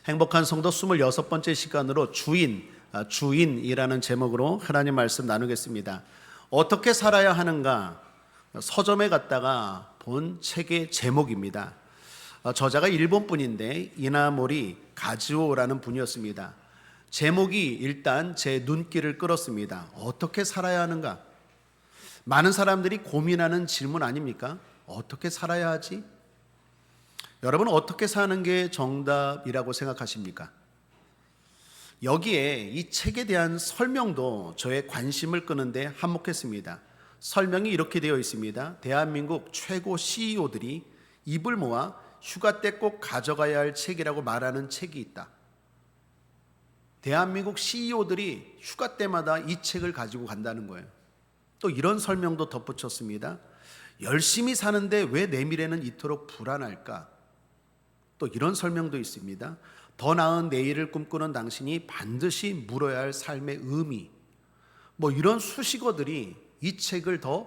행복한 성도 26번째 시간으로 주인이라는 제목으로 하나님 말씀 나누겠습니다. 어떻게 살아야 하는가? 서점에 갔다가 본 책의 제목입니다. 저자가 일본 분인데 이나모리 가즈오라는 분이었습니다. 제목이 일단 제 눈길을 끌었습니다. 어떻게 살아야 하는가? 많은 사람들이 고민하는 질문 아닙니까? 어떻게 살아야 하지? 여러분, 어떻게 사는 게 정답이라고 생각하십니까? 여기에 이 책에 대한 설명도 저의 관심을 끄는데 한몫했습니다. 설명이 이렇게 되어 있습니다. 대한민국 최고 CEO들이 입을 모아 휴가 때 꼭 가져가야 할 책이라고 말하는 책이 있다. 대한민국 CEO들이 휴가 때마다 이 책을 가지고 간다는 거예요. 또 이런 설명도 덧붙였습니다. 열심히 사는데 왜 내 미래는 이토록 불안할까? 또 이런 설명도 있습니다. 더 나은 내일을 꿈꾸는 당신이 반드시 물어야 할 삶의 의미, 이런 수식어들이 이 책을 더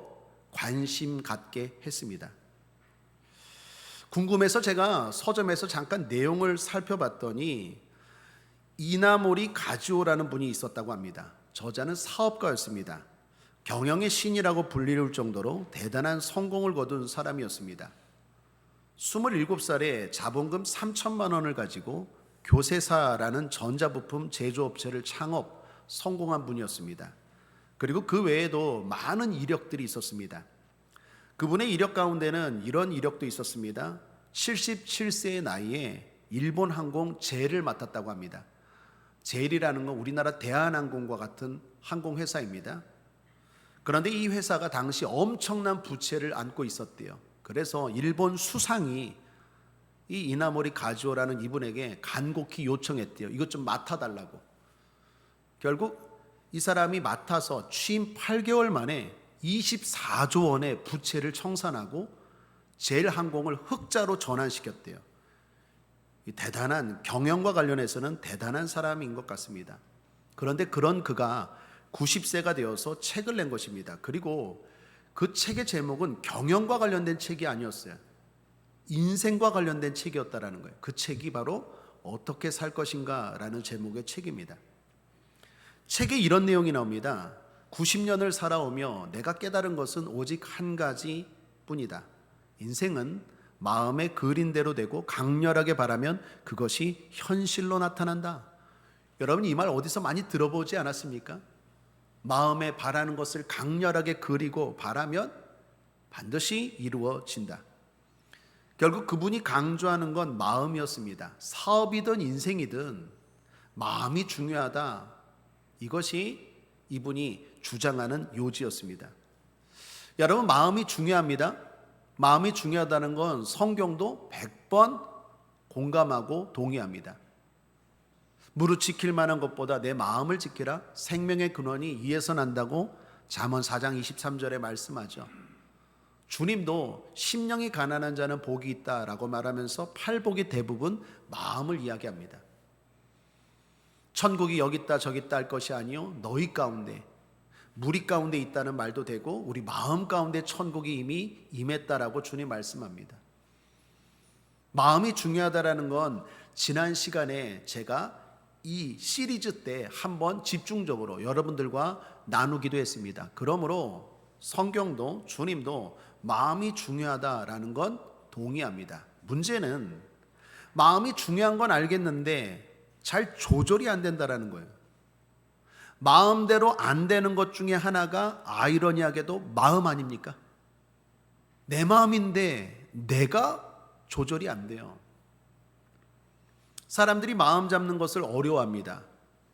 관심 갖게 했습니다. 궁금해서 제가 서점에서 잠깐 내용을 살펴봤더니 이나모리 가즈오라는 분이 있었다고 합니다. 저자는 사업가였습니다. 경영의 신이라고 불릴 정도로 대단한 성공을 거둔 사람이었습니다. 27살에 자본금 3천만 원을 가지고 교세사라는 전자부품 제조업체를 성공한 분이었습니다. 그리고 그 외에도 많은 이력들이 있었습니다. 그분의 이력 가운데는 이런 이력도 있었습니다. 77세의 나이에 일본 항공 젤을 맡았다고 합니다. 젤이라는 건 우리나라 대한항공과 같은 항공회사입니다. 그런데 이 회사가 당시 엄청난 부채를 안고 있었대요. 그래서 일본 수상이 이 이나모리 가즈오라는 이분에게 간곡히 요청했대요. 이것 좀 맡아달라고. 결국 이 사람이 맡아서 취임 8개월 만에 24조 원의 부채를 청산하고 젤항공을 흑자로 전환시켰대요. 대단한 경영과 관련해서는 대단한 사람인 것 같습니다. 그런데 그런 그가 90세가 되어서 책을 낸 것입니다. 그리고 그 책의 제목은 경영과 관련된 책이 아니었어요. 인생과 관련된 책이었다라는 거예요. 그 책이 바로 어떻게 살 것인가라는 제목의 책입니다. 책에 이런 내용이 나옵니다. 90년을 살아오며 내가 깨달은 것은 오직 한 가지뿐이다. 인생은 마음에 그린 대로 되고 강렬하게 바라면 그것이 현실로 나타난다. 여러분, 이 말 어디서 많이 들어보지 않았습니까? 마음에 바라는 것을 강렬하게 그리고 바라면 반드시 이루어진다. 결국 그분이 강조하는 건 마음이었습니다. 사업이든 인생이든 마음이 중요하다. 이것이 이분이 주장하는 요지였습니다. 여러분, 마음이 중요합니다. 마음이 중요하다는 건 성경도 100번 공감하고 동의합니다. 무릇 지킬 만한 것보다 내 마음을 지키라. 생명의 근원이 이에서 난다고 잠언 4장 23절에 말씀하죠. 주님도 심령이 가난한 자는 복이 있다라고 말하면서 팔복이 대부분 마음을 이야기합니다. 천국이 여기 있다 저기 있다 할 것이 아니요 너희 가운데, 무리 가운데 있다는 말도 되고 우리 마음 가운데 천국이 이미 임했다라고 주님 말씀합니다. 마음이 중요하다라는 건 지난 시간에 제가 이 시리즈 때 한번 집중적으로 여러분들과 나누기도 했습니다. 그러므로 성경도 주님도 마음이 중요하다라는 건 동의합니다. 문제는 마음이 중요한 건 알겠는데 잘 조절이 안 된다라는 거예요. 마음대로 안 되는 것 중에 하나가 아이러니하게도 마음 아닙니까? 내 마음인데 내가 조절이 안 돼요. 사람들이 마음 잡는 것을 어려워합니다.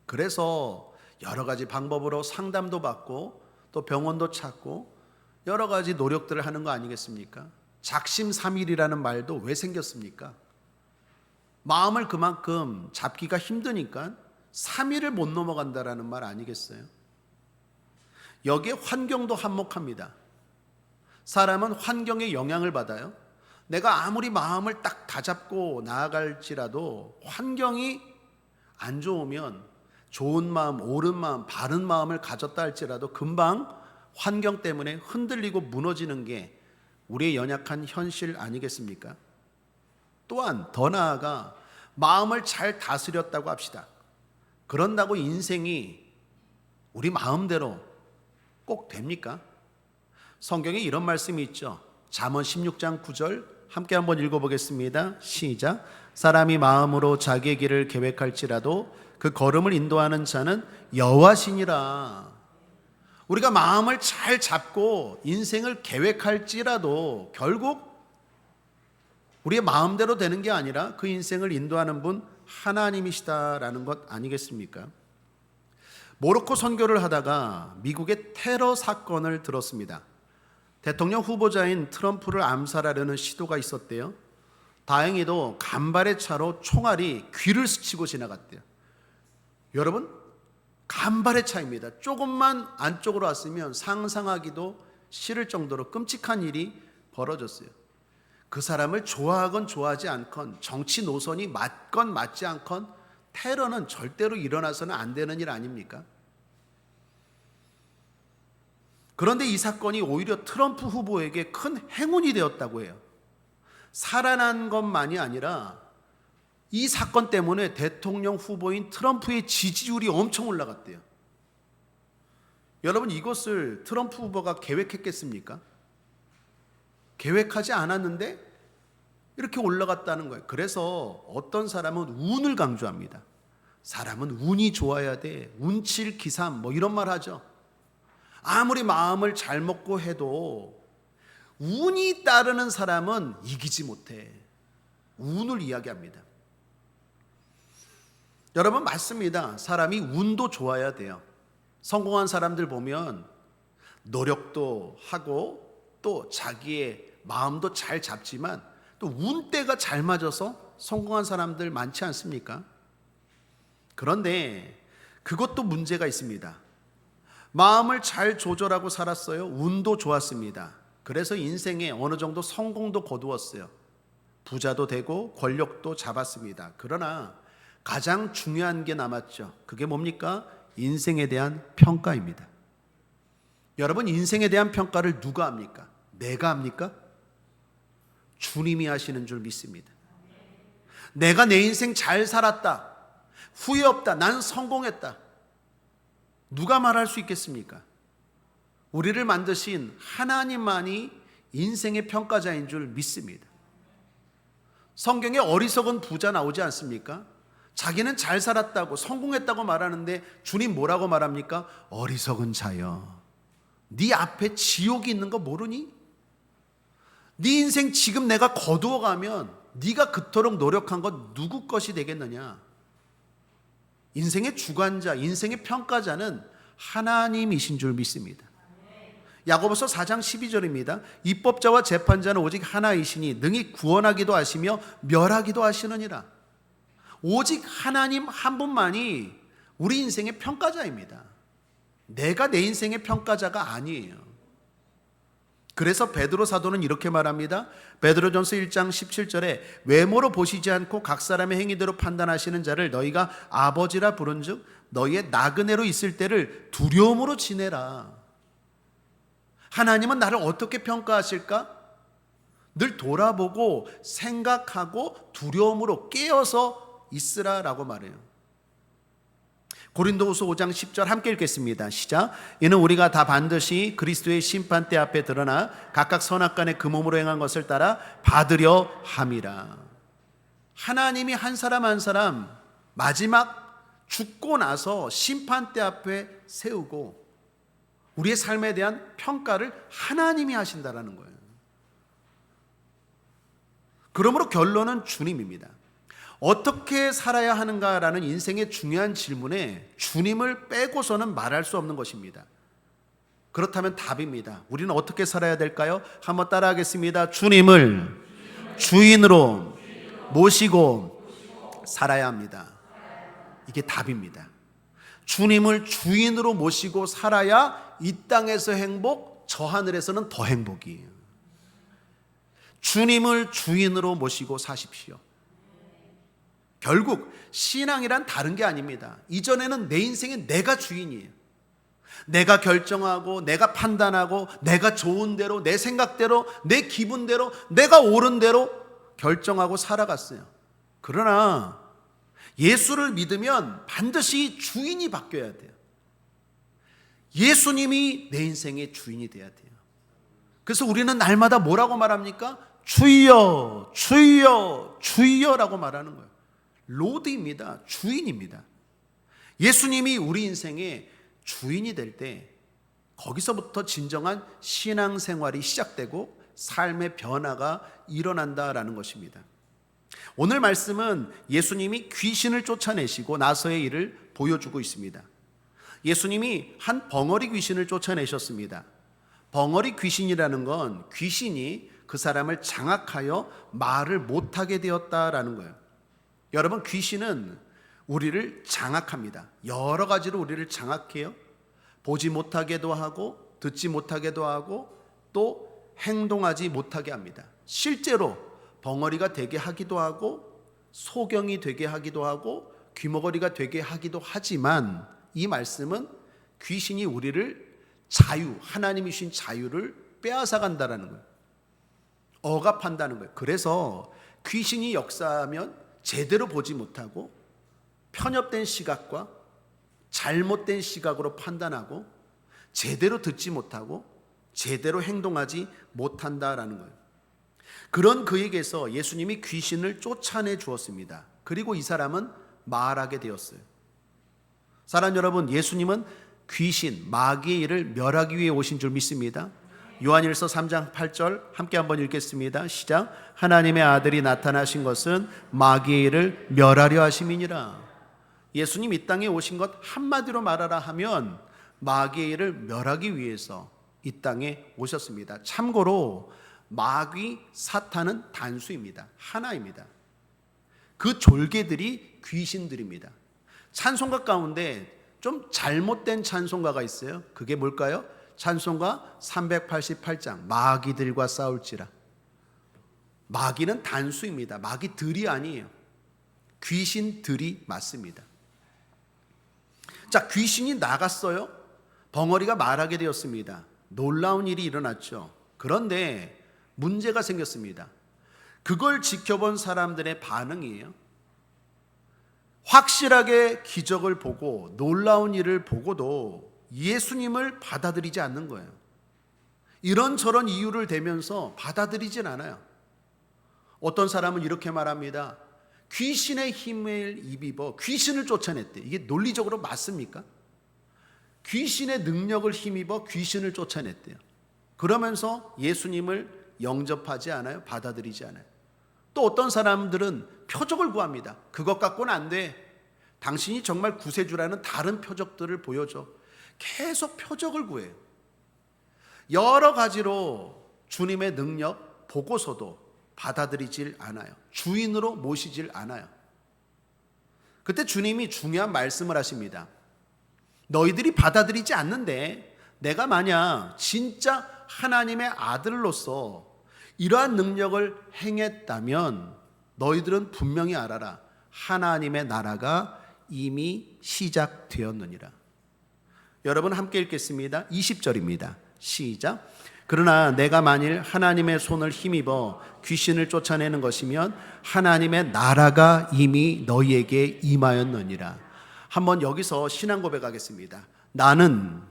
그래서 여러 가지 방법으로 상담도 받고 또 병원도 찾고 여러 가지 노력들을 하는 거 아니겠습니까? 작심삼일이라는 말도 왜 생겼습니까? 마음을 그만큼 잡기가 힘드니까 3일을 못 넘어간다라는 말 아니겠어요? 여기에 환경도 한몫합니다. 사람은 환경의 영향을 받아요. 내가 아무리 마음을 딱 다잡고 나아갈지라도 환경이 안 좋으면 좋은 마음, 옳은 마음, 바른 마음을 가졌다 할지라도 금방 환경 때문에 흔들리고 무너지는 게 우리의 연약한 현실 아니겠습니까? 또한 더 나아가 마음을 잘 다스렸다고 합시다. 그런다고 인생이 우리 마음대로 꼭 됩니까? 성경에 이런 말씀이 있죠. 잠언 16장 9절 함께 한번 읽어보겠습니다. 시작. 사람이 마음으로 자기의 길을 계획할지라도 그 걸음을 인도하는 자는 여호와시니라. 우리가 마음을 잘 잡고 인생을 계획할지라도 결국 우리의 마음대로 되는 게 아니라 그 인생을 인도하는 분 하나님이시다라는 것 아니겠습니까? 모로코 선교를 하다가 미국의 테러 사건을 들었습니다. 대통령 후보자인 트럼프를 암살하려는 시도가 있었대요. 다행히도 간발의 차로 총알이 귀를 스치고 지나갔대요. 여러분, 간발의 차입니다. 조금만 안쪽으로 왔으면 상상하기도 싫을 정도로 끔찍한 일이 벌어졌어요. 그 사람을 좋아하건 좋아하지 않건, 정치 노선이 맞건 맞지 않건 테러는 절대로 일어나서는 안 되는 일 아닙니까? 그런데 이 사건이 오히려 트럼프 후보에게 큰 행운이 되었다고 해요. 살아난 것만이 아니라 이 사건 때문에 대통령 후보인 트럼프의 지지율이 엄청 올라갔대요. 여러분, 이것을 트럼프 후보가 계획했겠습니까? 계획하지 않았는데 이렇게 올라갔다는 거예요. 그래서 어떤 사람은 운을 강조합니다. 사람은 운이 좋아야 돼. 운칠기삼 뭐 이런 말 하죠. 아무리 마음을 잘 먹고 해도 운이 따르는 사람은 이기지 못해. 운을 이야기합니다. 여러분, 맞습니다. 사람이 운도 좋아야 돼요. 성공한 사람들 보면 노력도 하고 또 자기의 마음도 잘 잡지만 또 운때가 잘 맞아서 성공한 사람들 많지 않습니까? 그런데 그것도 문제가 있습니다. 마음을 잘 조절하고 살았어요. 운도 좋았습니다. 그래서 인생에 어느 정도 성공도 거두었어요. 부자도 되고 권력도 잡았습니다. 그러나 가장 중요한 게 남았죠. 그게 뭡니까? 인생에 대한 평가입니다. 여러분, 인생에 대한 평가를 누가 합니까? 내가 합니까? 주님이 하시는 줄 믿습니다. 내가 내 인생 잘 살았다, 후회 없다, 난 성공했다, 누가 말할 수 있겠습니까? 우리를 만드신 하나님만이 인생의 평가자인 줄 믿습니다. 성경에 어리석은 부자 나오지 않습니까? 자기는 잘 살았다고 성공했다고 말하는데 주님 뭐라고 말합니까? 어리석은 자여, 네 앞에 지옥이 있는 거 모르니? 네 인생 지금 내가 거두어가면 네가 그토록 노력한 건 누구 것이 되겠느냐? 인생의 주관자, 인생의 평가자는 하나님이신 줄 믿습니다. 야고보서 4장 12절입니다. 입법자와 재판자는 오직 하나이시니 능히 구원하기도 하시며 멸하기도 하시느니라. 오직 하나님 한 분만이 우리 인생의 평가자입니다. 내가 내 인생의 평가자가 아니에요. 그래서 베드로 사도는 이렇게 말합니다. 베드로전서 1장 17절에 외모로 보시지 않고 각 사람의 행위대로 판단하시는 자를 너희가 아버지라 부른즉 너희의 나그네로 있을 때를 두려움으로 지내라. 하나님은 나를 어떻게 평가하실까? 늘 돌아보고 생각하고 두려움으로 깨어서 있으라라고 말해요. 고린도후서 5장 10절 함께 읽겠습니다. 시작. 이는 우리가 다 반드시 그리스도의 심판대 앞에 드러나 각각 선악간에 그 몸으로 행한 것을 따라 받으려 함이라. 하나님이 한 사람 한 사람 마지막 죽고 나서 심판대 앞에 세우고 우리의 삶에 대한 평가를 하나님이 하신다라는 거예요. 그러므로 결론은 주님입니다. 어떻게 살아야 하는가라는 인생의 중요한 질문에 주님을 빼고서는 말할 수 없는 것입니다. 그렇다면 답입니다. 우리는 어떻게 살아야 될까요? 한번 따라하겠습니다. 주님을 주인으로 모시고 살아야 합니다. 이게 답입니다. 주님을 주인으로 모시고 살아야 이 땅에서 행복, 저 하늘에서는 더 행복이에요. 주님을 주인으로 모시고 사십시오. 결국 신앙이란 다른 게 아닙니다. 이전에는 내 인생에 내가 주인이에요. 내가 결정하고 내가 판단하고 내가 좋은 대로 내 생각대로 내 기분대로 내가 옳은 대로 결정하고 살아갔어요. 그러나 예수를 믿으면 반드시 주인이 바뀌어야 돼요. 예수님이 내 인생의 주인이 돼야 돼요. 그래서 우리는 날마다 뭐라고 말합니까? 주여, 주여, 주여라고 말하는 거예요. 로드입니다. 주인입니다. 예수님이 우리 인생의 주인이 될 때 거기서부터 진정한 신앙생활이 시작되고 삶의 변화가 일어난다라는 것입니다. 오늘 말씀은 예수님이 귀신을 쫓아내시고 나서의 일을 보여주고 있습니다. 예수님이 한 벙어리 귀신을 쫓아내셨습니다. 벙어리 귀신이라는 건 귀신이 그 사람을 장악하여 말을 못하게 되었다라는 거예요. 여러분, 귀신은 우리를 장악합니다. 여러 가지로 우리를 장악해요. 보지 못하게도 하고 듣지 못하게도 하고 또 행동하지 못하게 합니다. 실제로 벙어리가 되게 하기도 하고 소경이 되게 하기도 하고 귀머거리가 되게 하기도 하지만 이 말씀은 귀신이 우리를 자유, 하나님이 주신 자유를 빼앗아 간다라는 거예요. 억압한다는 거예요. 그래서 귀신이 역사하면 제대로 보지 못하고 편협된 시각과 잘못된 시각으로 판단하고 제대로 듣지 못하고 제대로 행동하지 못한다라는 거예요. 그런 그에게서 예수님이 귀신을 쫓아내 주었습니다. 그리고 이 사람은 말하게 되었어요. 사랑 여러분, 예수님은 귀신, 마귀의 일을 멸하기 위해 오신 줄 믿습니다. 요한일서 3장 8절 함께 한번 읽겠습니다. 시작. 하나님의 아들이 나타나신 것은 마귀의 일을 멸하려 하심이니라. 예수님 이 땅에 오신 것 한마디로 말하라 하면 마귀의 일을 멸하기 위해서 이 땅에 오셨습니다. 참고로 마귀, 사탄은 단수입니다. 하나입니다. 그 졸개들이 귀신들입니다. 찬송가 가운데 좀 잘못된 찬송가가 있어요. 그게 뭘까요? 찬송가 388장 마귀들과 싸울지라. 마귀는 단수입니다. 마귀들이 아니에요. 귀신들이 맞습니다. 자, 귀신이 나갔어요. 벙어리가 말하게 되었습니다. 놀라운 일이 일어났죠. 그런데 문제가 생겼습니다. 그걸 지켜본 사람들의 반응이에요. 확실하게 기적을 보고 놀라운 일을 보고도 예수님을 받아들이지 않는 거예요. 이런저런 이유를 대면서 받아들이진 않아요. 어떤 사람은 이렇게 말합니다. 귀신의 힘을 입어 귀신을 쫓아냈대. 이게 논리적으로 맞습니까? 귀신의 능력을 힘입어 귀신을 쫓아냈대요. 그러면서 예수님을 영접하지 않아요. 받아들이지 않아요. 또 어떤 사람들은 표적을 구합니다. 그것 갖고는 안 돼. 당신이 정말 구세주라는 다른 표적들을 보여줘. 계속 표적을 구해요. 여러 가지로 주님의 능력 보고서도 받아들이질 않아요. 주인으로 모시질 않아요. 그때 주님이 중요한 말씀을 하십니다. 너희들이 받아들이지 않는데 내가 만약 진짜 하나님의 아들로서 이러한 능력을 행했다면 너희들은 분명히 알아라. 하나님의 나라가 이미 시작되었느니라. 여러분 함께 읽겠습니다. 20절입니다. 시작. 그러나 내가 만일 하나님의 손을 힘입어 귀신을 쫓아내는 것이면 하나님의 나라가 이미 너희에게 임하였느니라. 한번 여기서 신앙 고백하겠습니다. 나는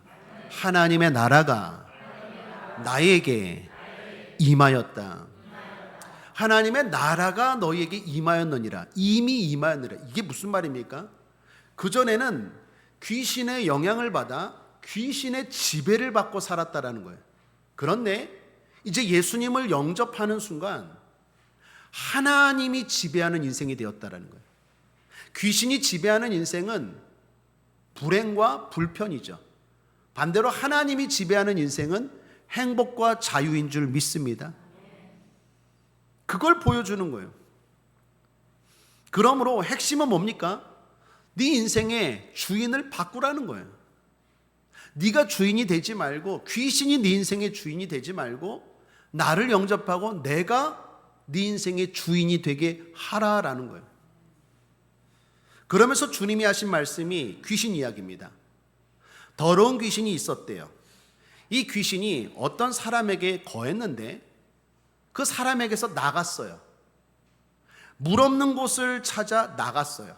하나님의 나라가 나에게 임하였다. 하나님의 나라가 너희에게 임하였느니라. 이미 임하였느니라. 이게 무슨 말입니까? 그전에는 귀신의 영향을 받아 귀신의 지배를 받고 살았다라는 거예요. 그런데 이제 예수님을 영접하는 순간 하나님이 지배하는 인생이 되었다라는 거예요. 귀신이 지배하는 인생은 불행과 불편이죠. 반대로 하나님이 지배하는 인생은 행복과 자유인 줄 믿습니다. 그걸 보여주는 거예요. 그러므로 핵심은 뭡니까? 네 인생의 주인을 바꾸라는 거예요. 네가 주인이 되지 말고 귀신이 네 인생의 주인이 되지 말고 나를 영접하고 내가 네 인생의 주인이 되게 하라라는 거예요. 그러면서 주님이 하신 말씀이 귀신 이야기입니다. 더러운 귀신이 있었대요. 이 귀신이 어떤 사람에게 거했는데 그 사람에게서 나갔어요. 물 없는 곳을 찾아 나갔어요.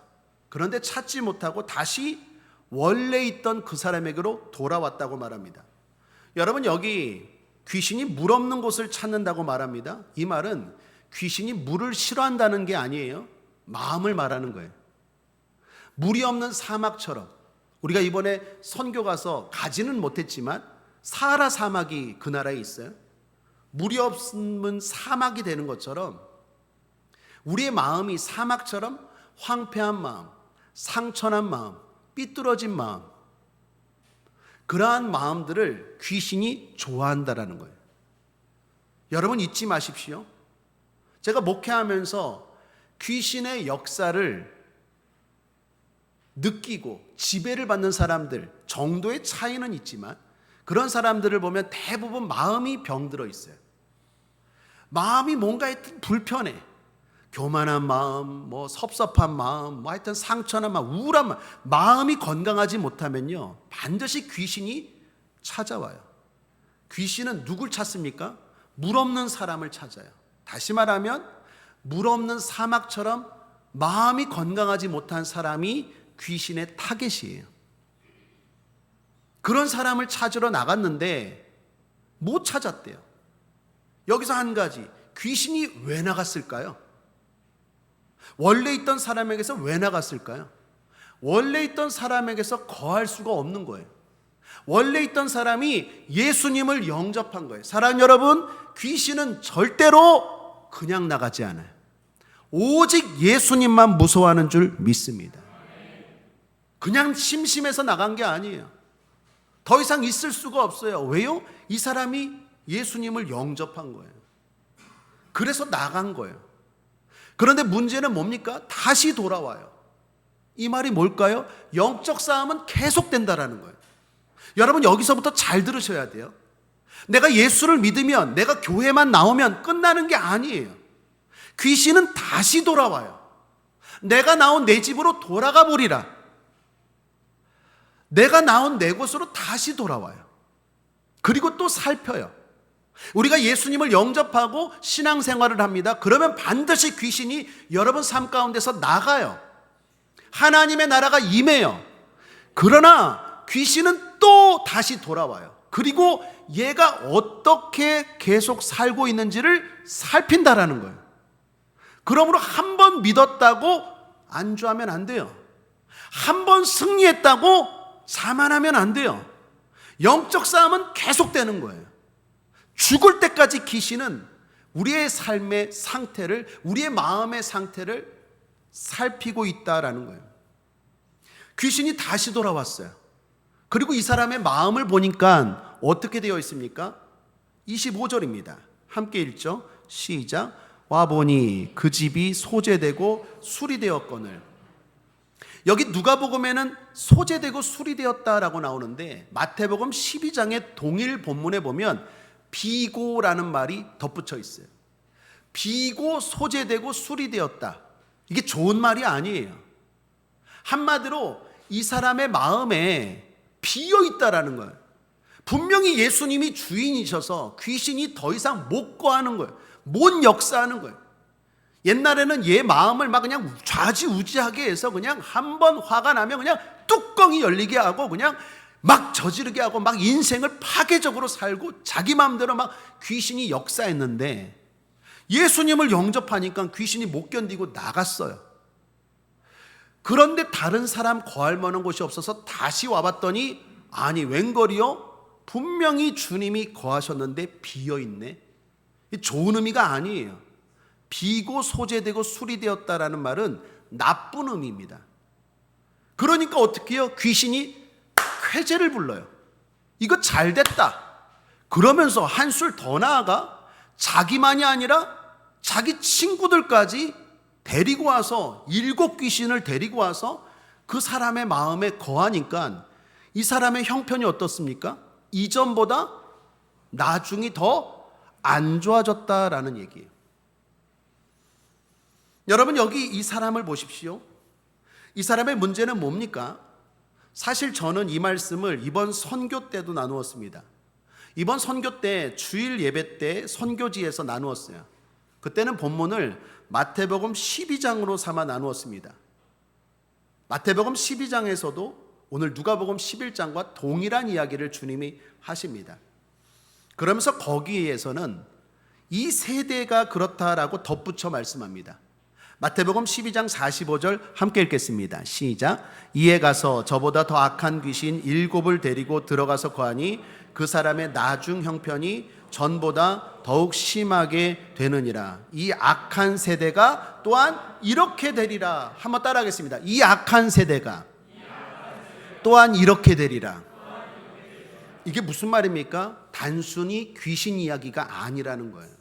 그런데 찾지 못하고 다시 원래 있던 그 사람에게로 돌아왔다고 말합니다. 여러분, 여기 귀신이 물 없는 곳을 찾는다고 말합니다. 이 말은 귀신이 물을 싫어한다는 게 아니에요. 마음을 말하는 거예요. 물이 없는 사막처럼, 우리가 이번에 선교 가서 가지는 못했지만 사하라 사막이 그 나라에 있어요. 물이 없으면 사막이 되는 것처럼 우리의 마음이 사막처럼 황폐한 마음, 상처난 마음, 삐뚤어진 마음, 그러한 마음들을 귀신이 좋아한다라는 거예요. 여러분, 잊지 마십시오. 제가 목회하면서 귀신의 역사를 느끼고 지배를 받는 사람들 정도의 차이는 있지만, 그런 사람들을 보면 대부분 마음이 병들어 있어요. 마음이 뭔가 하여튼 불편해. 교만한 마음, 섭섭한 마음, 하여튼 상처난 마음, 우울한 마음, 마음이 건강하지 못하면요, 반드시 귀신이 찾아와요. 귀신은 누굴 찾습니까? 물 없는 사람을 찾아요. 다시 말하면 물 없는 사막처럼 마음이 건강하지 못한 사람이 귀신의 타겟이에요. 그런 사람을 찾으러 나갔는데 못 찾았대요. 여기서 한 가지, 귀신이 왜 나갔을까요? 원래 있던 사람에게서 왜 나갔을까요? 원래 있던 사람에게서 거할 수가 없는 거예요. 원래 있던 사람이 예수님을 영접한 거예요. 사랑하는 여러분, 귀신은 절대로 그냥 나가지 않아요. 오직 예수님만 무서워하는 줄 믿습니다. 그냥 심심해서 나간 게 아니에요. 더 이상 있을 수가 없어요. 왜요? 이 사람이 예수님을 영접한 거예요. 그래서 나간 거예요. 그런데 문제는 뭡니까? 다시 돌아와요. 이 말이 뭘까요? 영적 싸움은 계속된다라는 거예요. 여러분, 여기서부터 잘 들으셔야 돼요. 내가 예수를 믿으면, 내가 교회만 나오면 끝나는 게 아니에요. 귀신은 다시 돌아와요. 내가 나온 내 집으로 돌아가 보리라. 내가 나온 내 곳으로 다시 돌아와요. 그리고 또 살펴요. 우리가 예수님을 영접하고 신앙생활을 합니다. 그러면 반드시 귀신이 여러분 삶 가운데서 나가요. 하나님의 나라가 임해요. 그러나 귀신은 또 다시 돌아와요. 그리고 얘가 어떻게 계속 살고 있는지를 살핀다라는 거예요. 그러므로 한 번 믿었다고 안주하면 안 돼요. 한 번 승리했다고 자만하면 안 돼요. 영적 싸움은 계속되는 거예요. 죽을 때까지 귀신은 우리의 삶의 상태를, 우리의 마음의 상태를 살피고 있다라는 거예요. 귀신이 다시 돌아왔어요. 그리고 이 사람의 마음을 보니까 어떻게 되어 있습니까? 25절입니다. 함께 읽죠. 시작. 와보니 그 집이 소재되고 수리되었거늘. 여기 누가복음에는 소재되고 수리되었다라고 나오는데, 마태복음 12장의 동일 본문에 보면 비고라는 말이 덧붙여 있어요. 비고 소재되고 수리되었다. 이게 좋은 말이 아니에요. 한마디로 이 사람의 마음에 비어 있다라는 거예요. 분명히 예수님이 주인이셔서 귀신이 더 이상 못 거하는 거예요. 못 역사하는 거예요. 옛날에는 얘 마음을 막 그냥 좌지우지하게 해서 그냥 한번 화가 나면 그냥 뚜껑이 열리게 하고 그냥 막 저지르게 하고 막 인생을 파괴적으로 살고 자기 마음대로 막 귀신이 역사했는데, 예수님을 영접하니까 귀신이 못 견디고 나갔어요. 그런데 다른 사람 거할 만한 곳이 없어서 다시 와봤더니, 아니 웬걸이요? 분명히 주님이 거하셨는데 비어있네. 좋은 의미가 아니에요. 비고 소재되고 수리되었다라는 말은 나쁜 의미입니다. 그러니까 어떻게 해요? 귀신이 쾌재를 불러요. 이거 잘 됐다. 그러면서 한술 더 나아가 자기만이 아니라 자기 친구들까지 데리고 와서, 7 귀신을 데리고 와서 그 사람의 마음에 거하니까 이 사람의 형편이 어떻습니까? 이전보다 나중이 더 안 좋아졌다라는 얘기예요. 여러분, 여기 이 사람을 보십시오. 이 사람의 문제는 뭡니까? 사실 저는 이 말씀을 이번 선교 때도 나누었습니다. 이번 선교 때 주일 예배 때 선교지에서 나누었어요. 그때는 본문을 마태복음 12장으로 삼아 나누었습니다. 마태복음 12장에서도 오늘 누가복음 11장과 동일한 이야기를 주님이 하십니다. 그러면서 거기에서는 이 세대가 그렇다라고 덧붙여 말씀합니다. 마태복음 12장 45절 함께 읽겠습니다. 시작. 이에 가서 저보다 더 악한 귀신 7을 데리고 들어가서 거하니 그 사람의 나중 형편이 전보다 더욱 심하게 되느니라. 이 악한 세대가 또한 이렇게 되리라. 한번 따라하겠습니다. 이 악한 세대가 또한 이렇게 되리라. 이게 무슨 말입니까? 단순히 귀신 이야기가 아니라는 거예요.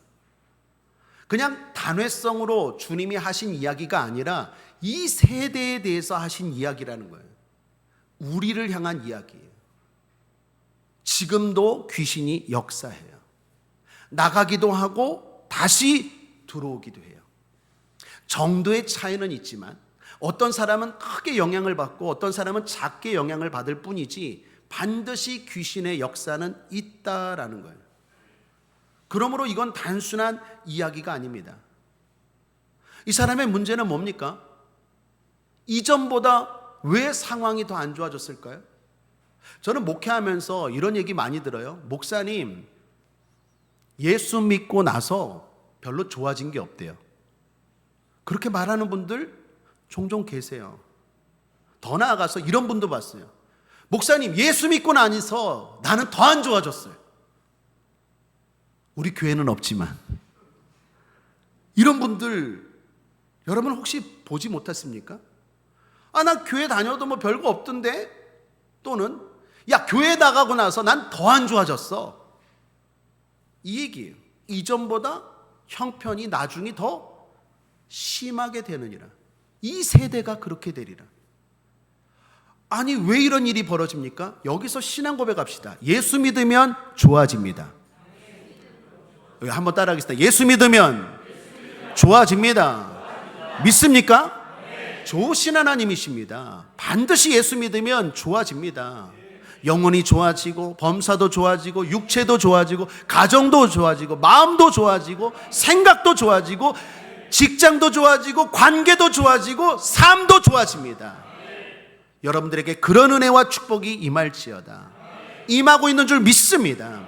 그냥 단회성으로 주님이 하신 이야기가 아니라 이 세대에 대해서 하신 이야기라는 거예요. 우리를 향한 이야기예요. 지금도 귀신이 역사해요. 나가기도 하고 다시 들어오기도 해요. 정도의 차이는 있지만 어떤 사람은 크게 영향을 받고 어떤 사람은 작게 영향을 받을 뿐이지 반드시 귀신의 역사는 있다라는 거예요. 그러므로 이건 단순한 이야기가 아닙니다. 이 사람의 문제는 뭡니까? 이전보다 왜 상황이 더 안 좋아졌을까요? 저는 목회하면서 이런 얘기 많이 들어요. 목사님, 예수 믿고 나서 별로 좋아진 게 없대요. 그렇게 말하는 분들 종종 계세요. 더 나아가서 이런 분도 봤어요. 목사님, 예수 믿고 나서 나는 더 안 좋아졌어요. 우리 교회는 없지만 이런 분들 여러분 혹시 보지 못했습니까? 나 교회 다녀도 뭐 별거 없던데, 또는 야, 교회 나가고 나서 난 더 안 좋아졌어. 이 얘기예요. 이전보다 형편이 나중에 더 심하게 되느니라. 이 세대가 그렇게 되리라. 아니, 왜 이런 일이 벌어집니까? 여기서 신앙 고백합시다. 예수 믿으면 좋아집니다. 한번 따라하겠습니다. 예수 믿으면 좋아집니다. 믿습니까? 좋으신 하나님이십니다. 반드시 예수 믿으면 좋아집니다. 영혼이 좋아지고 범사도 좋아지고 육체도 좋아지고 가정도 좋아지고 마음도 좋아지고 생각도 좋아지고 직장도 좋아지고 관계도 좋아지고 삶도 좋아집니다. 여러분들에게 그런 은혜와 축복이 임할지어다. 임하고 있는 줄 믿습니다.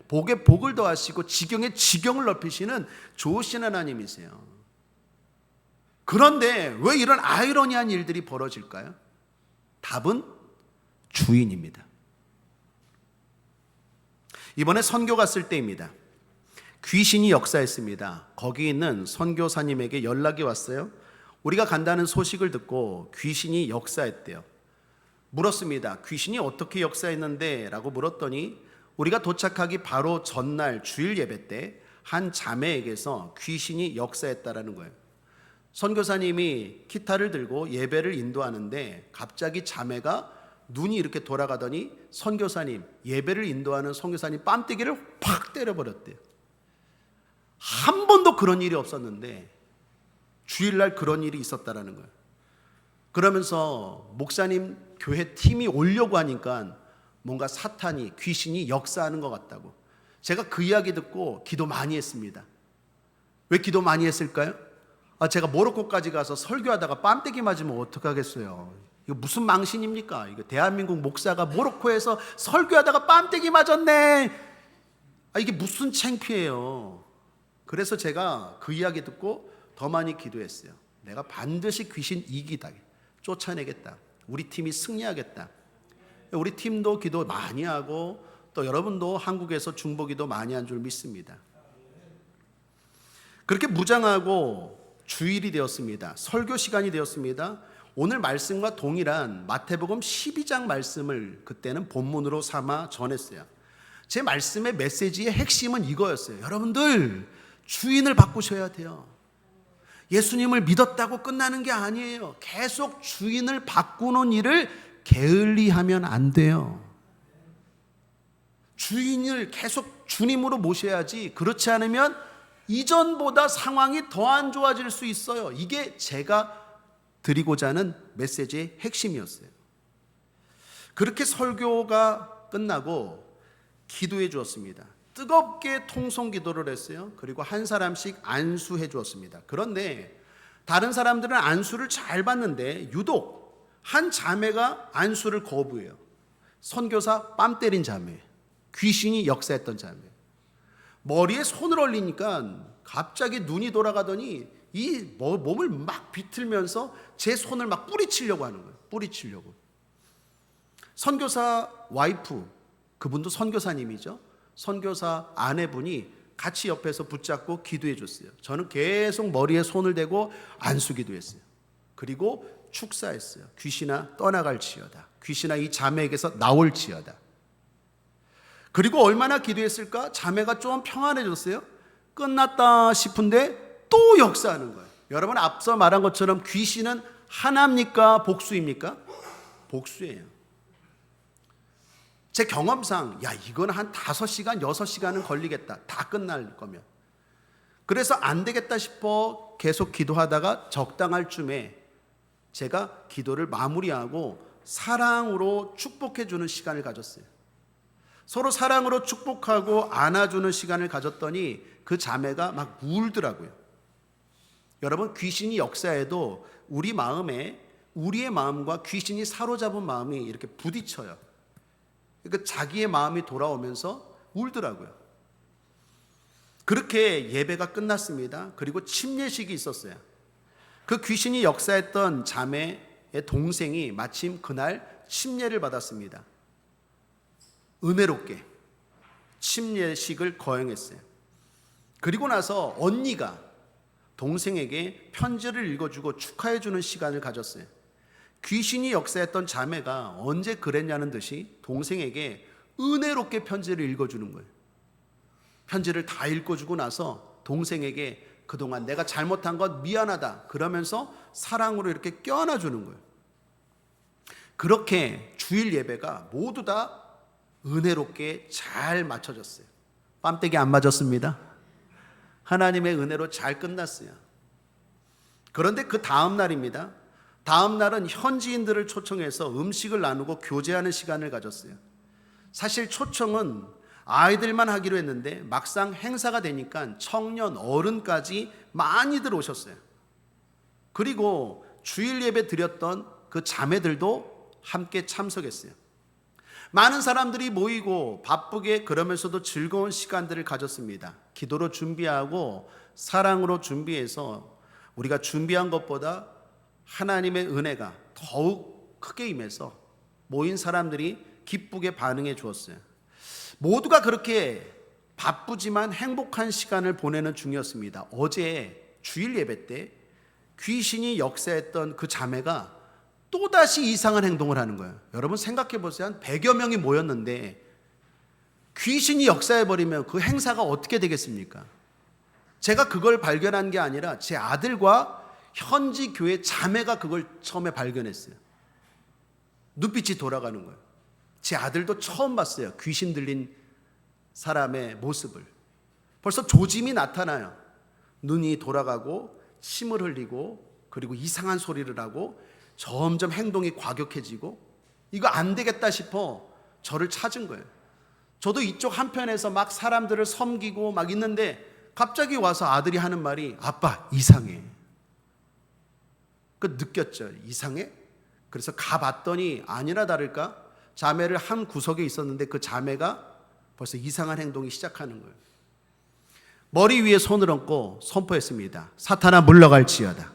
복에 복을 더하시고 지경에 지경을 넓히시는 좋으신 하나님이세요. 그런데 왜 이런 아이러니한 일들이 벌어질까요? 답은 주인입니다. 이번에 선교 갔을 때입니다. 귀신이 역사했습니다. 거기 있는 선교사님에게 연락이 왔어요. 우리가 간다는 소식을 듣고 귀신이 역사했대요. 물었습니다. 귀신이 어떻게 역사했는데? 라고 물었더니 우리가 도착하기 바로 전날 주일 예배 때 한 자매에게서 귀신이 역사했다라는 거예요. 선교사님이 기타를 들고 예배를 인도하는데 갑자기 자매가 눈이 이렇게 돌아가더니 선교사님, 예배를 인도하는 선교사님 뺨때기를 팍 때려버렸대요. 한 번도 그런 일이 없었는데 주일날 그런 일이 있었다라는 거예요. 그러면서 목사님 교회 팀이 오려고 하니까 뭔가 사탄이, 귀신이 역사하는 것 같다고. 제가 그 이야기 듣고 기도 많이 했습니다. 왜 기도 많이 했을까요? 제가 모로코까지 가서 설교하다가 뺨때기 맞으면 어떡하겠어요. 이거 무슨 망신입니까? 이거 대한민국 목사가 모로코에서 설교하다가 뺨때기 맞았네. 이게 무슨 창피해요. 그래서 제가 그 이야기 듣고 더 많이 기도했어요. 내가 반드시 귀신 이기다, 쫓아내겠다. 우리 팀이 승리하겠다. 우리 팀도 기도 많이 하고 또 여러분도 한국에서 중보기도 많이 한 줄 믿습니다. 그렇게 무장하고 주일이 되었습니다. 설교 시간이 되었습니다. 오늘 말씀과 동일한 마태복음 12장 말씀을 그때는 본문으로 삼아 전했어요. 제 말씀의 메시지의 핵심은 이거였어요. 여러분들 주인을 바꾸셔야 돼요. 예수님을 믿었다고 끝나는 게 아니에요. 계속 주인을 바꾸는 일을 게을리하면 안 돼요. 주인을 계속 주님으로 모셔야지. 그렇지 않으면 이전보다 상황이 더 안 좋아질 수 있어요. 이게 제가 드리고자 하는 메시지의 핵심이었어요. 그렇게 설교가 끝나고 기도해 주었습니다. 뜨겁게 통성 기도를 했어요. 그리고 한 사람씩 안수해 주었습니다. 그런데 다른 사람들은 안수를 잘 받는데 유독 한 자매가 안수를 거부해요. 선교사 뺨 때린 자매, 귀신이 역사했던 자매. 머리에 손을 올리니까 갑자기 눈이 돌아가더니 이 몸을 막 비틀면서 제 손을 막 뿌리치려고 하는 거예요. 뿌리치려고. 선교사 와이프, 그분도 선교사님이죠. 선교사 아내분이 같이 옆에서 붙잡고 기도해 줬어요. 저는 계속 머리에 손을 대고 안수 기도했어요. 그리고 축사했어요. 귀신아 떠나갈지어다. 귀신아 이 자매에게서 나올지어다. 그리고 얼마나 기도했을까? 자매가 좀 평안해졌어요. 끝났다 싶은데 또 역사하는 거예요. 여러분 앞서 말한 것처럼 귀신은 하나입니까? 복수입니까? 복수예요. 제 경험상 이건 한 5시간, 6시간은 걸리겠다. 다 끝날 거면. 그래서 안 되겠다 싶어 계속 기도하다가 적당할 쯤에 제가 기도를 마무리하고 사랑으로 축복해 주는 시간을 가졌어요. 서로 사랑으로 축복하고 안아주는 시간을 가졌더니 그 자매가 막 울더라고요. 여러분 귀신이 역사해도 우리 마음에 우리의 마음과 귀신이 사로잡은 마음이 이렇게 부딪혀요. 그러니까 자기의 마음이 돌아오면서 울더라고요. 그렇게 예배가 끝났습니다. 그리고 침례식이 있었어요. 그 귀신이 역사했던 자매의 동생이 마침 그날 침례를 받았습니다. 은혜롭게 침례식을 거행했어요. 그리고 나서 언니가 동생에게 편지를 읽어주고 축하해주는 시간을 가졌어요. 귀신이 역사했던 자매가 언제 그랬냐는 듯이 동생에게 은혜롭게 편지를 읽어주는 거예요. 편지를 다 읽어주고 나서 동생에게 그동안 내가 잘못한 것 미안하다 그러면서 사랑으로 이렇게 껴안아주는 거예요. 그렇게 주일 예배가 모두 다 은혜롭게 잘 맞춰졌어요. 뺨때기 안 맞았습니다. 하나님의 은혜로 잘 끝났어요. 그런데 그 다음 날입니다. 다음 날은 현지인들을 초청해서 음식을 나누고 교제하는 시간을 가졌어요. 사실 초청은 아이들만 하기로 했는데 막상 행사가 되니까 청년, 어른까지 많이들 오셨어요. 그리고 주일 예배 드렸던 그 자매들도 함께 참석했어요. 많은 사람들이 모이고 바쁘게 그러면서도 즐거운 시간들을 가졌습니다. 기도로 준비하고 사랑으로 준비해서 우리가 준비한 것보다 하나님의 은혜가 더욱 크게 임해서 모인 사람들이 기쁘게 반응해 주었어요. 모두가 그렇게 바쁘지만 행복한 시간을 보내는 중이었습니다. 어제 주일 예배 때 귀신이 역사했던 그 자매가 또다시 이상한 행동을 하는 거예요. 여러분 생각해 보세요. 한 100여 명이 모였는데 귀신이 역사해버리면 그 행사가 어떻게 되겠습니까? 제가 그걸 발견한 게 아니라 제 아들과 현지 교회 자매가 그걸 처음에 발견했어요. 눈빛이 돌아가는 거예요. 제 아들도 처음 봤어요. 귀신 들린 사람의 모습을. 벌써 조짐이 나타나요. 눈이 돌아가고 침을 흘리고 그리고 이상한 소리를 하고 점점 행동이 과격해지고 이거 안 되겠다 싶어 저를 찾은 거예요. 저도 이쪽 한편에서 막 사람들을 섬기고 막 있는데 갑자기 와서 아들이 하는 말이 아빠 이상해. 그 느꼈죠. 이상해? 그래서 가봤더니 아니나 다를까 자매를 한 구석에 있었는데 그 자매가 벌써 이상한 행동이 시작하는 거예요. 머리 위에 손을 얹고 선포했습니다. 사탄아 물러갈지어다.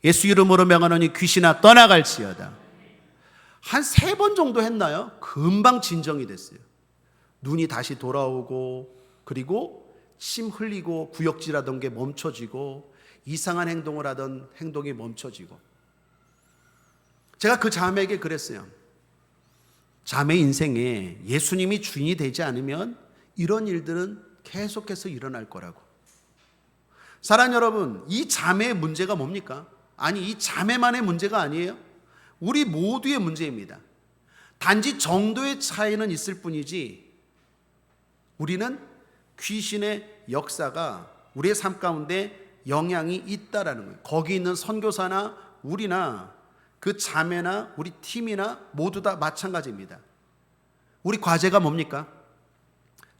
예수 이름으로 명하노니 귀신아 떠나갈지어다. 한 3번 정도 했나요? 금방 진정이 됐어요. 눈이 다시 돌아오고 그리고 침 흘리고 구역질하던 게 멈춰지고 이상한 행동을 하던 행동이 멈춰지고. 제가 그 자매에게 그랬어요. 자매 인생에 예수님이 주인이 되지 않으면 이런 일들은 계속해서 일어날 거라고. 사랑하는 여러분, 이 자매의 문제가 뭡니까? 아니 이 자매만의 문제가 아니에요. 우리 모두의 문제입니다. 단지 정도의 차이는 있을 뿐이지 우리는 귀신의 역사가 우리의 삶 가운데 영향이 있다라는 거예요. 거기 있는 선교사나 우리나 그 자매나 우리 팀이나 모두 다 마찬가지입니다. 우리 과제가 뭡니까?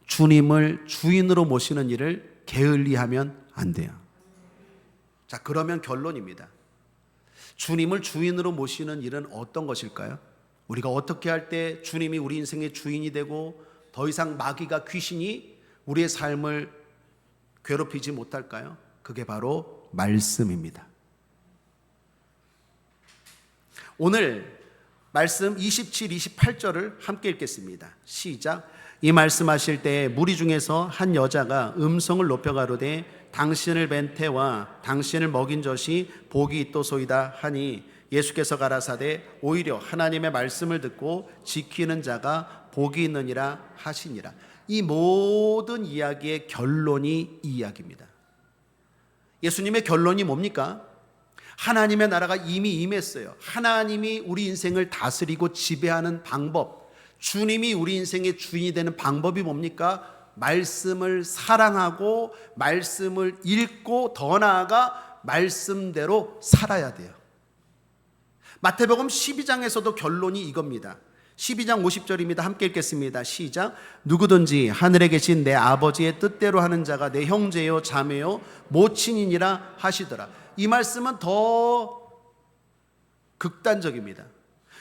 주님을 주인으로 모시는 일을 게을리하면 안 돼요. 자, 그러면 결론입니다. 주님을 주인으로 모시는 일은 어떤 것일까요? 우리가 어떻게 할 때 주님이 우리 인생의 주인이 되고 더 이상 마귀가, 귀신이 우리의 삶을 괴롭히지 못할까요? 그게 바로 말씀입니다. 오늘 말씀 27, 28절을 함께 읽겠습니다. 시작. 이 말씀하실 때 무리 중에서 한 여자가 음성을 높여 가로되 당신을 뵌 태와 당신을 먹인 젖이 복이 있도소이다 하니 예수께서 가라사대 오히려 하나님의 말씀을 듣고 지키는 자가 복이 있느니라 하시니라. 이 모든 이야기의 결론이 이 이야기입니다. 예수님의 결론이 뭡니까? 하나님의 나라가 이미 임했어요. 하나님이 우리 인생을 다스리고 지배하는 방법, 주님이 우리 인생의 주인이 되는 방법이 뭡니까? 말씀을 사랑하고 말씀을 읽고 더 나아가 말씀대로 살아야 돼요. 마태복음 12장에서도 결론이 이겁니다. 12장 50절입니다. 함께 읽겠습니다. 시작. 누구든지 하늘에 계신 내 아버지의 뜻대로 하는 자가 내 형제요 자매요 모친이니라 하시더라. 이 말씀은 더 극단적입니다.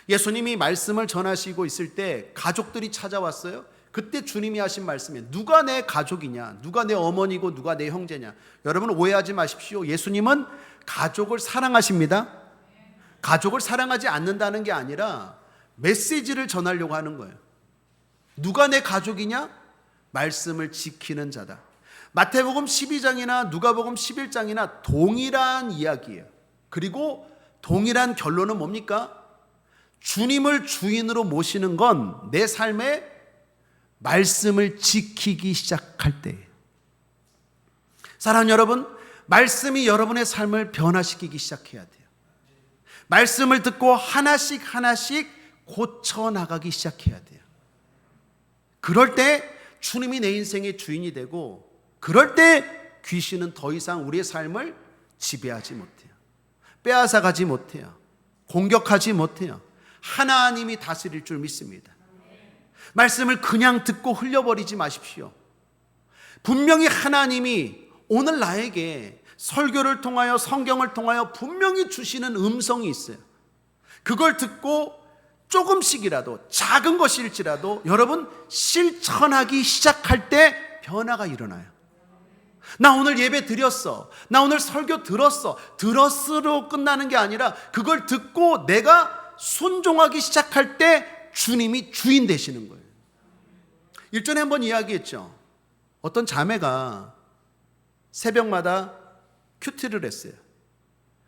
예수님이 말씀을 전하시고 있을 때 가족들이 찾아왔어요. 그때 주님이 하신 말씀이에요. 누가 내 가족이냐, 누가 내 어머니고 누가 내 형제냐. 여러분 오해하지 마십시오. 예수님은 가족을 사랑하십니다. 가족을 사랑하지 않는다는 게 아니라 메시지를 전하려고 하는 거예요. 누가 내 가족이냐? 말씀을 지키는 자다. 마태복음 12장이나 누가복음 11장이나 동일한 이야기예요. 그리고 동일한 결론은 뭡니까? 주님을 주인으로 모시는 건 내 삶에 말씀을 지키기 시작할 때예요. 사랑하는 여러분, 말씀이 여러분의 삶을 변화시키기 시작해야 돼요. 말씀을 듣고 하나씩 고쳐나가기 시작해야 돼요. 그럴 때 주님이 내 인생의 주인이 되고, 그럴 때 귀신은 더 이상 우리의 삶을 지배하지 못해요. 빼앗아가지 못해요. 공격하지 못해요. 하나님이 다스릴 줄 믿습니다. 말씀을 그냥 듣고 흘려버리지 마십시오. 분명히 하나님이 오늘 나에게 설교를 통하여 성경을 통하여 분명히 주시는 음성이 있어요. 그걸 듣고 조금씩이라도 작은 것일지라도 여러분 실천하기 시작할 때 변화가 일어나요. 나 오늘 예배 드렸어. 나 오늘 설교 들었어. 들었으로 끝나는 게 아니라 그걸 듣고 내가 순종하기 시작할 때 주님이 주인 되시는 거예요. 일전에 한번 이야기했죠. 어떤 자매가 새벽마다 큐티를 했어요.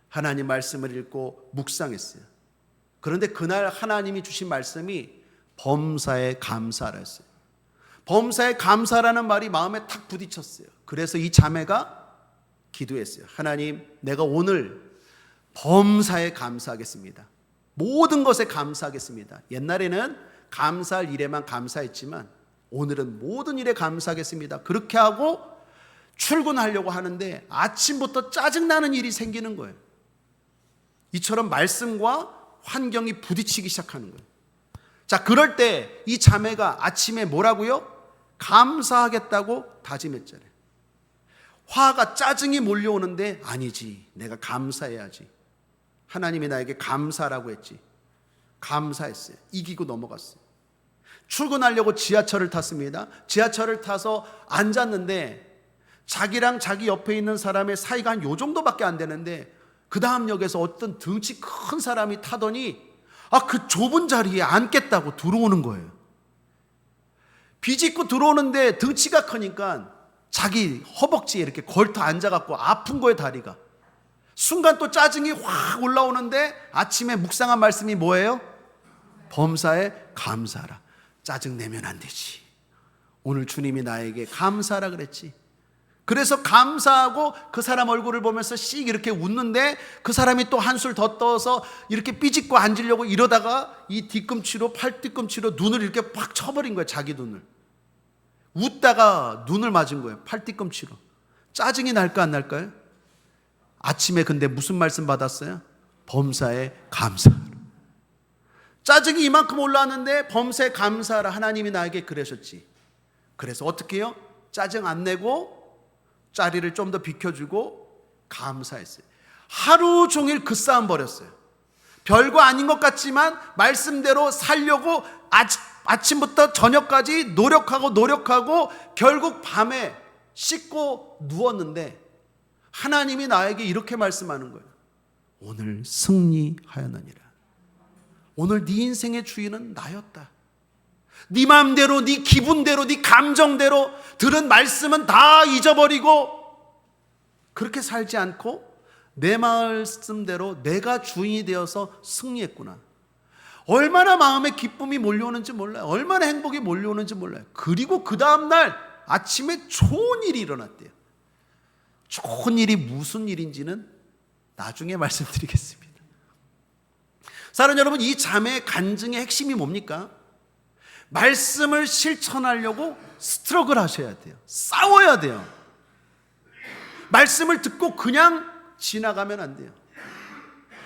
하나님 말씀을 읽고 묵상했어요. 그런데 그날 하나님이 주신 말씀이 범사에 감사라 했어요. 범사에 감사라는 말이 마음에 탁 부딪혔어요. 그래서 이 자매가 기도했어요. 하나님, 내가 오늘 범사에 감사하겠습니다. 모든 것에 감사하겠습니다. 옛날에는 감사할 일에만 감사했지만 오늘은 모든 일에 감사하겠습니다. 그렇게 하고 출근하려고 하는데 아침부터 짜증나는 일이 생기는 거예요. 이처럼 말씀과 환경이 부딪히기 시작하는 거예요. 자, 그럴 때 이 자매가 아침에 뭐라고요? 감사하겠다고 다짐했잖아요. 화가, 짜증이 몰려오는데 아니지, 내가 감사해야지. 하나님이 나에게 감사라고 했지. 감사했어요. 이기고 넘어갔어요. 출근하려고 지하철을 탔습니다. 지하철을 타서 앉았는데 자기랑 자기 옆에 있는 사람의 사이가 한 요 정도밖에 안 되는데 그 다음 역에서 어떤 덩치 큰 사람이 타더니 그 좁은 자리에 앉겠다고 들어오는 거예요. 비집고 들어오는데 덩치가 크니까 자기 허벅지에 이렇게 걸터 앉아갖고 아픈 거예요, 다리가. 순간 또 짜증이 확 올라오는데 아침에 묵상한 말씀이 뭐예요? 범사에 감사하라. 짜증 내면 안 되지. 오늘 주님이 나에게 감사하라 그랬지. 그래서 감사하고 그 사람 얼굴을 보면서 씩 이렇게 웃는데 그 사람이 또 한술 더 떠서 이렇게 삐짓고 앉으려고 이러다가 이 뒤꿈치로, 팔 뒤꿈치로 눈을 이렇게 팍 쳐버린 거예요. 자기 눈을. 웃다가 눈을 맞은 거예요. 팔 뒤꿈치로. 짜증이 날까 안 날까요? 아침에 근데 무슨 말씀 받았어요? 범사에 감사하라. 짜증이 이만큼 올라왔는데 범사에 감사하라. 하나님이 나에게 그러셨지. 그래서 어떻게 해요? 짜증 안 내고 자리를 좀 더 비켜주고 감사했어요. 하루 종일 그 싸움 벌였어요. 별거 아닌 것 같지만 말씀대로 살려고 아침부터 저녁까지 노력하고 결국 밤에 씻고 누웠는데 하나님이 나에게 이렇게 말씀하는 거예요. 오늘 승리하였느니라. 오늘 네 인생의 주인은 나였다. 네 마음대로, 네 기분대로, 네 감정대로 들은 말씀은 다 잊어버리고 그렇게 살지 않고 내 말씀대로 내가 주인이 되어서 승리했구나. 얼마나 마음에 기쁨이 몰려오는지 몰라요. 얼마나 행복이 몰려오는지 몰라요. 그리고 그 다음날 아침에 좋은 일이 일어났대요. 좋은 일이 무슨 일인지는 나중에 말씀드리겠습니다. 사랑하는 여러분, 이 자매의 간증의 핵심이 뭡니까? 말씀을 실천하려고 스트러글 하셔야 돼요. 싸워야 돼요. 말씀을 듣고 그냥 지나가면 안 돼요.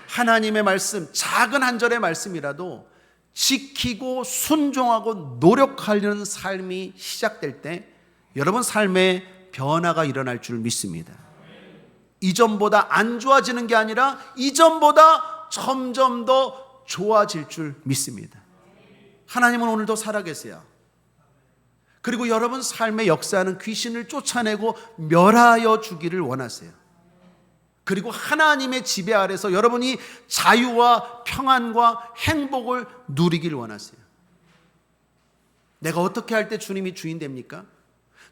하나님의 말씀, 작은 한 절의 말씀이라도 지키고 순종하고 노력하려는 삶이 시작될 때 여러분 삶에 변화가 일어날 줄 믿습니다. 이전보다 안 좋아지는 게 아니라 이전보다 점점 더 좋아질 줄 믿습니다. 하나님은 오늘도 살아계세요. 그리고 여러분 삶의 역사하는 귀신을 쫓아내고 멸하여 주기를 원하세요. 그리고 하나님의 지배 아래서 여러분이 자유와 평안과 행복을 누리길 원하세요. 내가 어떻게 할 때 주님이 주인 됩니까?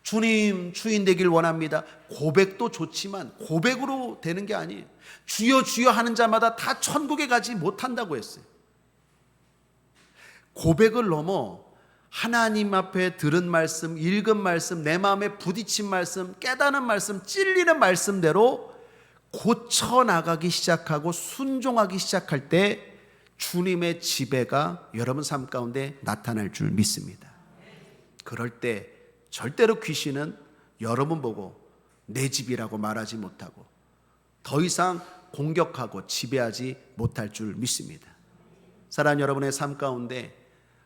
주님 주인 되길 원합니다. 고백도 좋지만 고백으로 되는 게 아니에요. 주여 주여 하는 자마다 다 천국에 가지 못한다고 했어요. 고백을 넘어 하나님 앞에 들은 말씀, 읽은 말씀, 내 마음에 부딪힌 말씀, 깨닫는 말씀, 찔리는 말씀대로 고쳐나가기 시작하고 순종하기 시작할 때 주님의 지배가 여러분 삶 가운데 나타날 줄 믿습니다. 그럴 때 절대로 귀신은 여러분 보고 내 집이라고 말하지 못하고 더 이상 공격하고 지배하지 못할 줄 믿습니다. 사랑하는 여러분의 삶 가운데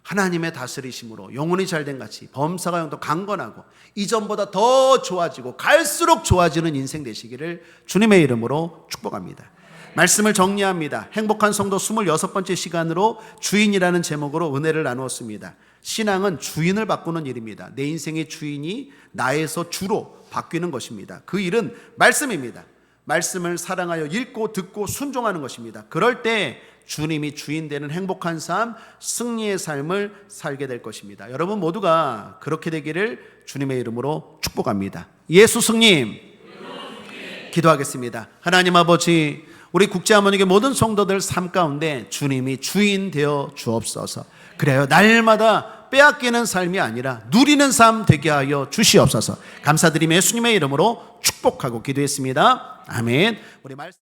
하나님의 다스리심으로 영혼이 잘된 같이 범사가 영도 강건하고 이전보다 더 좋아지고 갈수록 좋아지는 인생 되시기를 주님의 이름으로 축복합니다. 말씀을 정리합니다. 행복한 성도 26번째 시간으로 주인이라는 제목으로 은혜를 나누었습니다. 신앙은 주인을 바꾸는 일입니다. 내 인생의 주인이 나에서 주로 바뀌는 것입니다. 그 일은 말씀입니다. 말씀을 사랑하여 읽고 듣고 순종하는 것입니다. 그럴 때 주님이 주인 되는 행복한 삶, 승리의 삶을 살게 될 것입니다. 여러분 모두가 그렇게 되기를 주님의 이름으로 축복합니다. 예수 승님, 기도하겠습니다. 하나님 아버지, 우리 국제하모니교 모든 성도들 삶 가운데 주님이 주인 되어 주옵소서. 그래요, 날마다 빼앗기는 삶이 아니라 누리는 삶 되게 하여 주시옵소서. 감사드리며 예수님의 이름으로 축복하고 기도했습니다. 아멘. 우리 말씀